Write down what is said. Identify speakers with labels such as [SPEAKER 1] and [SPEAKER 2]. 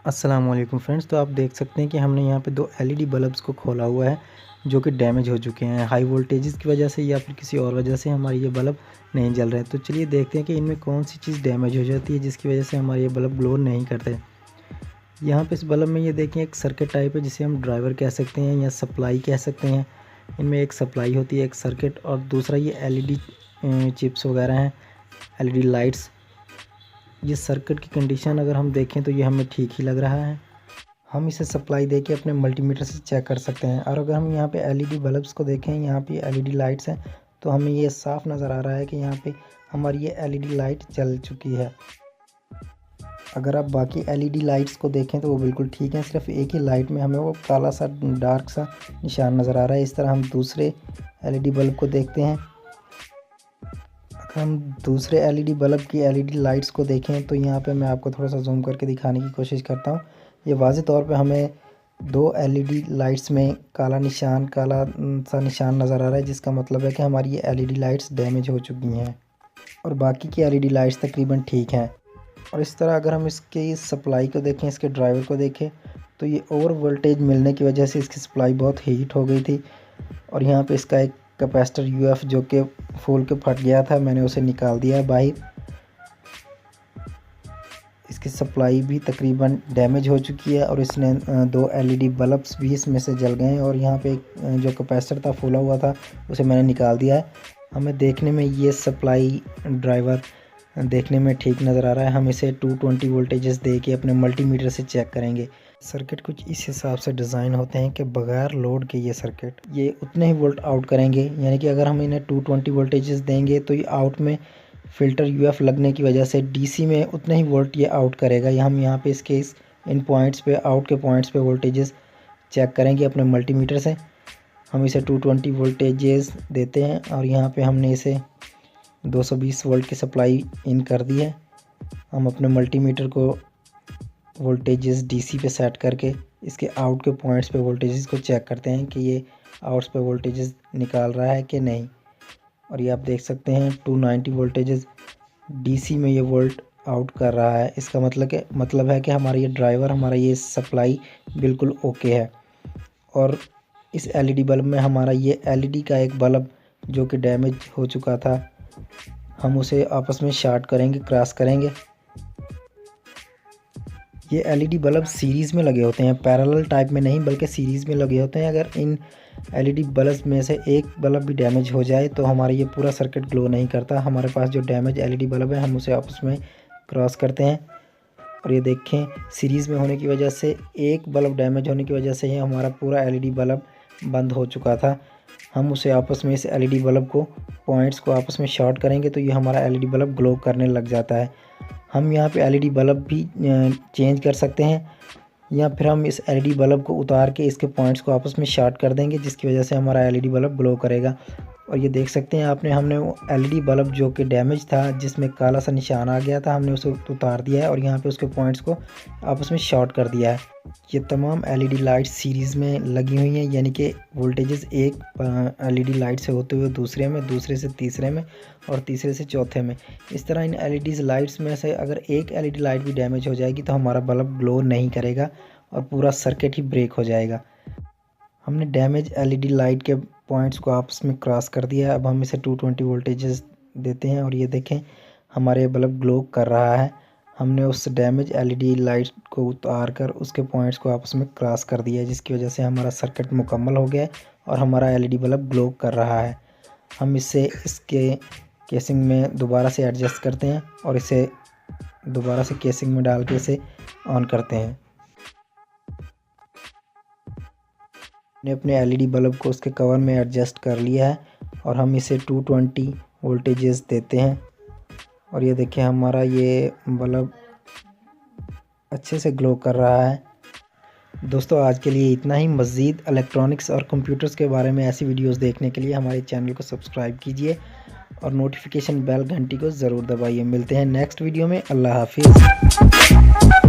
[SPEAKER 1] अस्सलामुअलैकुम फ्रेंड्स। तो आप देख सकते हैं कि हमने यहाँ पे दो एलईडी बल्ब्स को खोला हुआ है जो कि डैमेज हो चुके हैं हाई वोल्टेजेस की वजह से या फिर किसी और वजह से हमारे ये बल्ब नहीं जल रहे हैं। तो चलिए देखते हैं कि इनमें कौन सी चीज़ डैमेज हो जाती है जिसकी वजह से हमारे ये बल्ब ग्लो नहीं करते। यहाँ पे इस बल्ब में ये देखें एक सर्किट टाइप है जिसे हम ड्राइवर कह सकते हैं या सप्लाई कह सकते हैं। इनमें एक सप्लाई होती है, एक सर्किट, और दूसरा ये एलईडी चिप्स वगैरह हैं, एलईडी लाइट्स। ये सर्किट की कंडीशन अगर हम देखें तो ये हमें ठीक ही लग रहा है। हम इसे सप्लाई देके अपने मल्टीमीटर से चेक कर सकते हैं। और अगर हम यहाँ पे एलईडी बल्ब्स को देखें, यहाँ पे एलईडी लाइट्स हैं, तो हमें ये साफ नज़र आ रहा है कि यहाँ पे हमारी ये एलईडी लाइट जल चुकी है। अगर आप बाकी एलईडी लाइट्स को देखें तो वो बिल्कुल ठीक है, सिर्फ एक ही लाइट में हमें वो काला सा डार्क सा निशान नज़र आ रहा है। इस तरह हम दूसरे एलईडी बल्ब को देखते हैं। अगर हम दूसरे एलईडी बल्ब की एलईडी लाइट्स को देखें तो यहाँ पे मैं आपको थोड़ा सा जूम करके दिखाने की कोशिश करता हूँ। ये वाज़े तौर पे हमें दो एलईडी लाइट्स में काला सा निशान नज़र आ रहा है, जिसका मतलब है कि हमारी ये एलईडी लाइट्स डैमेज हो चुकी हैं और बाकी की एलईडी लाइट्स तकरीबन ठीक हैं। और इस तरह अगर हम इसके सप्लाई को देखें, इसके ड्राइवर को देखें, तो ये ओवर वोल्टेज मिलने की वजह से इसकी सप्लाई बहुत हीट हो गई थी। और यहाँ पे इसका एक कैपेसिटर यूएफ जो कि फूल के फट गया था, मैंने उसे निकाल दिया है बाहर। इसकी सप्लाई भी तकरीबन डैमेज हो चुकी है और इसने दो एलईडी बल्ब्स भी इसमें से जल गए हैं। और यहाँ पे जो कैपेसिटर था फूला हुआ था उसे मैंने निकाल दिया है। हमें देखने में ये सप्लाई ड्राइवर देखने में ठीक नज़र आ रहा है। हम इसे 220 वोल्टेजेस दे के अपने मल्टीमीटर से चेक करेंगे। सर्किट कुछ इस हिसाब से डिज़ाइन होते हैं कि बगैर लोड के ये उतने ही वोल्ट आउट करेंगे। यानी कि अगर हम इन्हें 220 वोल्टेजेस देंगे तो ये आउट में फ़िल्टर यूएफ लगने की वजह से डीसी में उतने ही वोल्ट ये आउट करेगा। हम यहाँ पे इसके इन पॉइंट्स पे, आउट के पॉइंट्स पे वोल्टेजेस चेक करेंगे अपने मल्टीमीटर से। हम इसे 220 वोल्टेजेस देते हैं और यहाँ पे हमने इसे 220 वोल्ट की सप्लाई इन कर दी है। हम अपने मल्टीमीटर को वोल्टेजेस डीसी पे सेट करके इसके आउट के पॉइंट्स पे वोल्टेजेस को चेक करते हैं कि ये आउट्स पे वोल्टेजेस निकाल रहा है कि नहीं। और ये आप देख सकते हैं 290 वोल्टेजेस डीसी में ये वोल्ट आउट कर रहा है। इसका मतलब है कि हमारा ये ड्राइवर, हमारा ये सप्लाई बिल्कुल ओके है। और इस एलईडी बल्ब में हमारा ये एलईडी का एक बल्ब जो कि डैमेज हो चुका था, हम उसे आपस में शॉर्ट करेंगे, क्रॉस करेंगे। ये एलईडी बल्ब सीरीज़ में लगे होते हैं, पैरेलल टाइप में नहीं बल्कि सीरीज़ में लगे होते हैं। अगर इन एलईडी बल्ब में से एक बल्ब भी डैमेज हो जाए तो हमारा ये पूरा सर्किट ग्लो नहीं करता। हमारे पास जो डैमेज एलईडी बल्ब है हम उसे आपस में क्रॉस करते हैं। और ये देखें, सीरीज़ में होने की वजह से, एक बल्ब डैमेज होने की वजह से ही हमारा पूरा एलईडी बल्ब बंद हो चुका था। हम उसे आपस में, इस एलईडी बल्ब को, पॉइंट्स को आपस में शॉर्ट करेंगे तो ये हमारा एलईडी बल्ब ग्लो करने लग जाता है। हम यहाँ पे एलईडी बल्ब भी चेंज कर सकते हैं, या फिर हम इस एलईडी बल्ब को उतार के इसके पॉइंट्स को आपस में शॉर्ट कर देंगे, जिसकी वजह से हमारा एलईडी बल्ब ग्लो करेगा। और ये देख सकते हैं हमने वो एलईडी बल्ब जो कि डैमेज था, जिसमें काला सा निशान आ गया था, हमने उसे उतार दिया है और यहाँ पे उसके पॉइंट्स को आपस में शॉर्ट कर दिया है। ये तमाम एलईडी लाइट्स सीरीज़ में लगी हुई हैं, यानी कि वोल्टेजेस एक एलईडी लाइट से होते हुए दूसरे में, दूसरे से तीसरे में और तीसरे से चौथे में। इस तरह इन एलईडी लाइट्स में से अगर एक एलईडी लाइट भी डैमेज हो जाएगी तो हमारा बल्ब ग्लो नहीं करेगा और पूरा सर्किट ही ब्रेक हो जाएगा। हमने डैमेज एलईडी लाइट के पॉइंट्स को आपस में क्रॉस कर दिया है। अब हम इसे 220 वोल्टेजेस देते हैं और ये देखें हमारे बल्ब ग्लो कर रहा है। हमने उस डैमेज एलईडी लाइट को उतार कर उसके पॉइंट्स को आपस में क्रॉस कर दिया है, जिसकी वजह से हमारा सर्किट मुकम्मल हो गया है और हमारा एलईडी बल्ब ग्लो कर रहा है। हम इसके केसिंग में दोबारा से एडजस्ट करते हैं और इसे दोबारा से केसिंग में डाल के इसे ऑन करते हैं। हमने अपने एलईडी बल्ब को उसके कवर में एडजस्ट कर लिया है और हम इसे 220 वोल्टेजेस देते हैं और ये देखिए हमारा ये बल्ब अच्छे से ग्लो कर रहा है। दोस्तों, आज के लिए इतना ही। मज़ीद इलेक्ट्रॉनिक्स और कंप्यूटर्स के बारे में ऐसी वीडियोस देखने के लिए हमारे चैनल को सब्सक्राइब कीजिए और नोटिफिकेशन बेल घंटी को ज़रूर दबाइए। मिलते हैं नेक्स्ट वीडियो में। अल्लाह हाफिज़।